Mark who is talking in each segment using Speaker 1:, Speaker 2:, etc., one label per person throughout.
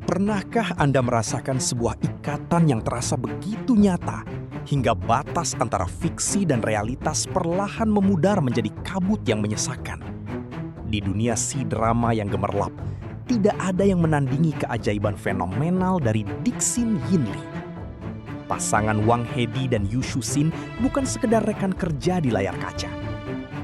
Speaker 1: Pernahkah Anda merasakan sebuah ikatan yang terasa begitu nyata hingga batas antara fiksi dan realitas perlahan memudar menjadi kabut yang menyesakan? Di dunia C-drama yang gemerlap, tidak ada yang menandingi keajaiban fenomenal dari Dixin Yin Lee. Pasangan Wang Hedi dan Yu Shusin bukan sekedar rekan kerja di layar kaca.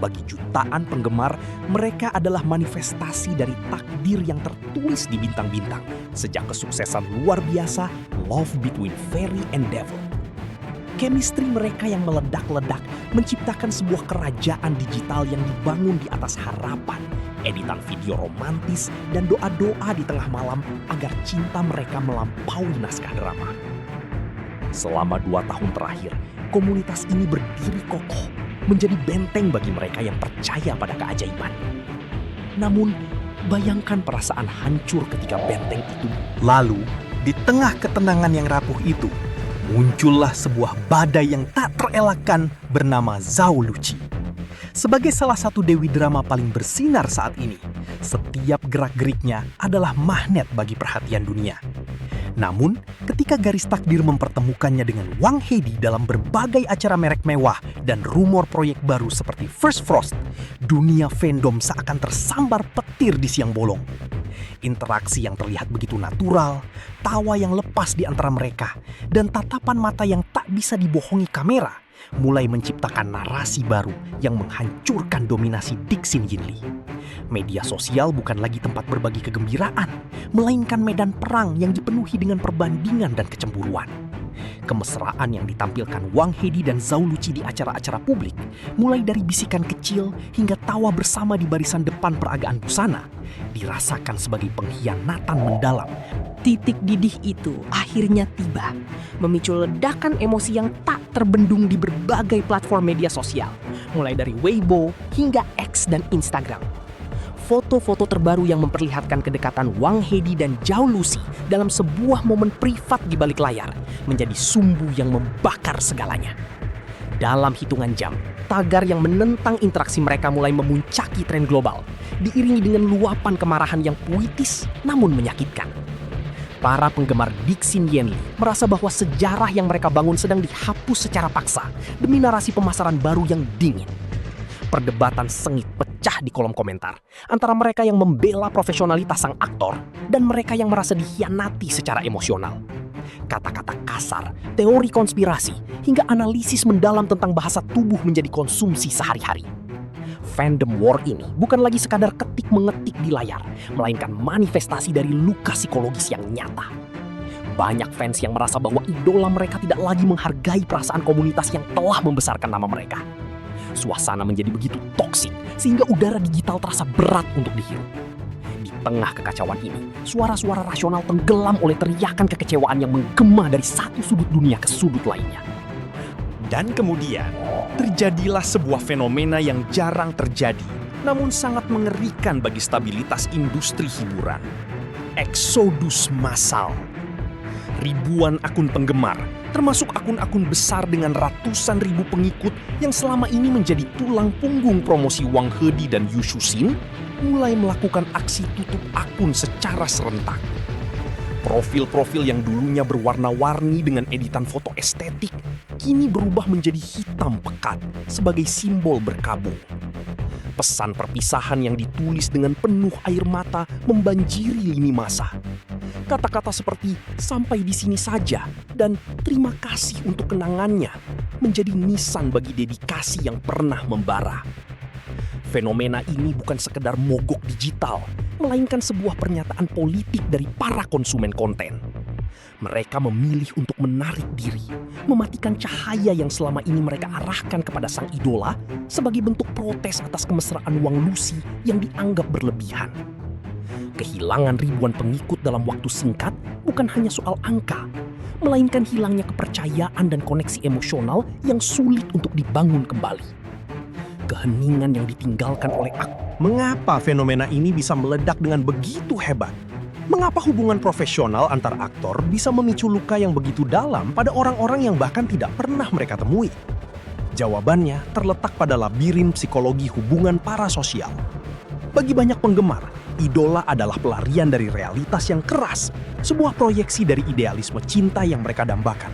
Speaker 1: Bagi jutaan penggemar, mereka adalah manifestasi dari takdir yang tertulis di bintang-bintang sejak kesuksesan luar biasa Love Between Fairy and Devil. Chemistry mereka yang meledak-ledak menciptakan sebuah kerajaan digital yang dibangun di atas harapan, editan video romantis, dan doa-doa di tengah malam agar cinta mereka melampaui naskah drama. Selama 2 tahun terakhir, komunitas ini berdiri kokoh, menjadi benteng bagi mereka yang percaya pada keajaiban. Namun, bayangkan perasaan hancur ketika benteng itu.
Speaker 2: Lalu, di tengah ketenangan yang rapuh itu, muncullah sebuah badai yang tak terelakkan bernama Zhao Luqi. Sebagai salah satu dewi drama paling bersinar saat ini, setiap gerak-geriknya adalah magnet bagi perhatian dunia. Namun, ketika garis takdir mempertemukannya dengan Wang Hedi dalam berbagai acara merek mewah dan rumor proyek baru seperti First Frost, dunia fandom seakan tersambar petir di siang bolong. Interaksi yang terlihat begitu natural, tawa yang lepas di antara mereka, dan tatapan mata yang tak bisa dibohongi kamera mulai menciptakan narasi baru yang menghancurkan dominasi Dixin Yin Lee. Media sosial bukan lagi tempat berbagi kegembiraan, melainkan medan perang yang dipenuhi dengan perbandingan dan kecemburuan. Kemesraan yang ditampilkan Wang Hedi dan Zhao Luqi di acara-acara publik, mulai dari bisikan kecil hingga tawa bersama di barisan depan peragaan busana, dirasakan sebagai pengkhianatan mendalam.
Speaker 3: Titik didih itu akhirnya tiba, memicu ledakan emosi yang tak terbendung di berbagai platform media sosial, mulai dari Weibo hingga X dan Instagram. Foto-foto terbaru yang memperlihatkan kedekatan Wang Hedi dan Zhao Luqi dalam sebuah momen privat di balik layar menjadi sumbu yang membakar segalanya. Dalam hitungan jam, tagar yang menentang interaksi mereka mulai memuncaki tren global, diiringi dengan luapan kemarahan yang puitis namun menyakitkan. Para penggemar Dixin Yin Lee merasa bahwa sejarah yang mereka bangun sedang dihapus secara paksa demi narasi pemasaran baru yang dingin. Perdebatan sengit pecah di kolom komentar antara mereka yang membela profesionalitas sang aktor dan mereka yang merasa dikhianati secara emosional. Kata-kata kasar, teori konspirasi, hingga analisis mendalam tentang bahasa tubuh menjadi konsumsi sehari-hari. Fandom war ini bukan lagi sekadar ketik-mengetik di layar, melainkan manifestasi dari luka psikologis yang nyata. Banyak fans yang merasa bahwa idola mereka tidak lagi menghargai perasaan komunitas yang telah membesarkan nama mereka. Suasana menjadi begitu toksik sehingga udara digital terasa berat untuk dihirup. Di tengah kekacauan ini, suara-suara rasional tenggelam oleh teriakan kekecewaan yang menggema dari satu sudut dunia ke sudut lainnya.
Speaker 1: Dan kemudian, terjadilah sebuah fenomena yang jarang terjadi, namun sangat mengerikan bagi stabilitas industri hiburan. Eksodus massal. Ribuan akun penggemar, termasuk akun-akun besar dengan ratusan ribu pengikut yang selama ini menjadi tulang punggung promosi Wang Hedi dan Yu Shusin, mulai melakukan aksi tutup akun secara serentak. Profil-profil yang dulunya berwarna-warni dengan editan foto estetik, kini berubah menjadi hitam pekat sebagai simbol berkabung. Pesan perpisahan yang ditulis dengan penuh air mata membanjiri lini masa. Kata-kata seperti "sampai di sini saja" dan "terima kasih untuk kenangannya" menjadi nisan bagi dedikasi yang pernah membara. Fenomena ini bukan sekedar mogok digital, melainkan sebuah pernyataan politik dari para konsumen konten. Mereka memilih untuk menarik diri, mematikan cahaya yang selama ini mereka arahkan kepada sang idola sebagai bentuk protes atas kemesraan Wang Luqi yang dianggap berlebihan. Kehilangan ribuan pengikut dalam waktu singkat bukan hanya soal angka, melainkan hilangnya kepercayaan dan koneksi emosional yang sulit untuk dibangun kembali. Keheningan yang ditinggalkan oleh aktor.
Speaker 2: Mengapa fenomena ini bisa meledak dengan begitu hebat? Mengapa hubungan profesional antar aktor bisa memicu luka yang begitu dalam pada orang-orang yang bahkan tidak pernah mereka temui? Jawabannya terletak pada labirin psikologi hubungan parasosial. Bagi banyak penggemar, Idola adalah pelarian dari realitas yang keras, sebuah proyeksi dari idealisme cinta yang mereka dambakan.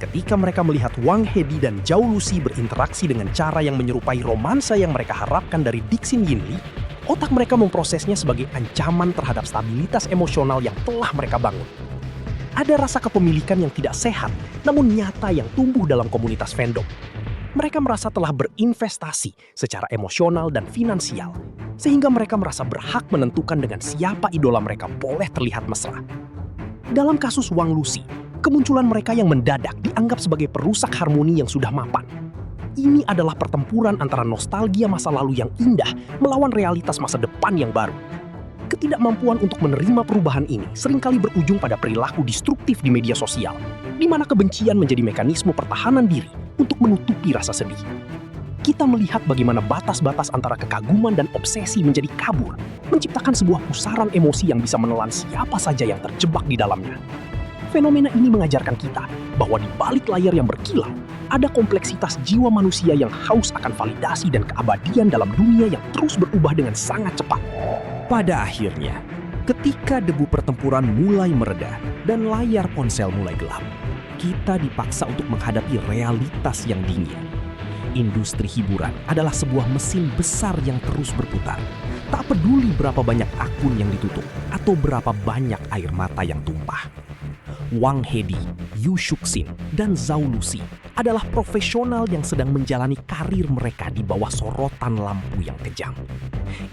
Speaker 2: Ketika mereka melihat Wang Hedi dan Zhao Lusi berinteraksi dengan cara yang menyerupai romansa yang mereka harapkan dari Dixin Yinli, otak mereka memprosesnya sebagai ancaman terhadap stabilitas emosional yang telah mereka bangun. Ada rasa kepemilikan yang tidak sehat, namun nyata yang tumbuh dalam komunitas fandom. Mereka merasa telah berinvestasi secara emosional dan finansial, sehingga mereka merasa berhak menentukan dengan siapa idola mereka boleh terlihat mesra. Dalam kasus Wang Lusi, kemunculan mereka yang mendadak dianggap sebagai perusak harmoni yang sudah mapan. Ini adalah pertempuran antara nostalgia masa lalu yang indah melawan realitas masa depan yang baru. Ketidakmampuan untuk menerima perubahan ini seringkali berujung pada perilaku destruktif di media sosial, di mana kebencian menjadi mekanisme pertahanan diri untuk menutupi rasa sedih. Kita melihat bagaimana batas-batas antara kekaguman dan obsesi menjadi kabur, menciptakan sebuah pusaran emosi yang bisa menelan siapa saja yang terjebak di dalamnya. Fenomena ini mengajarkan kita bahwa di balik layar yang berkilau, ada kompleksitas jiwa manusia yang haus akan validasi dan keabadian dalam dunia yang terus berubah dengan sangat cepat.
Speaker 1: Pada akhirnya, ketika debu pertempuran mulai mereda dan layar ponsel mulai gelap, kita dipaksa untuk menghadapi realitas yang dingin. Industri hiburan adalah sebuah mesin besar yang terus berputar. Tak peduli berapa banyak akun yang ditutup atau berapa banyak air mata yang tumpah. Wang Hedi, Yu Shuxin, dan Zhao Lusi adalah profesional yang sedang menjalani karir mereka di bawah sorotan lampu yang kejam.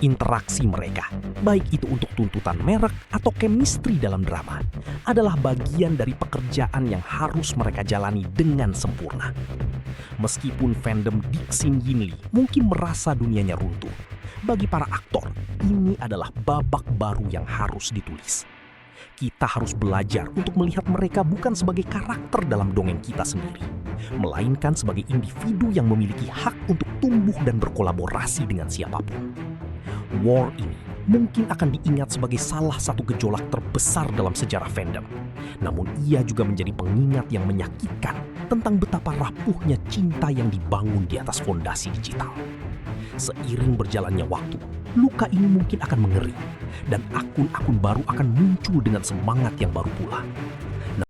Speaker 1: Interaksi mereka, baik itu untuk tuntutan merek atau chemistry dalam drama, adalah bagian dari pekerjaan yang harus mereka jalani dengan sempurna. Meskipun fandom Dixin Yinli mungkin merasa dunianya runtuh, bagi para aktor, ini adalah babak baru yang harus ditulis. Kita harus belajar untuk melihat mereka bukan sebagai karakter dalam dongeng kita sendiri, melainkan sebagai individu yang memiliki hak untuk tumbuh dan berkolaborasi dengan siapapun. War ini mungkin akan diingat sebagai salah satu gejolak terbesar dalam sejarah fandom. Namun ia juga menjadi pengingat yang menyakitkan tentang betapa rapuhnya cinta yang dibangun di atas fondasi digital. Seiring berjalannya waktu, luka ini mungkin akan mengering, dan akun-akun baru akan muncul dengan semangat yang baru pula.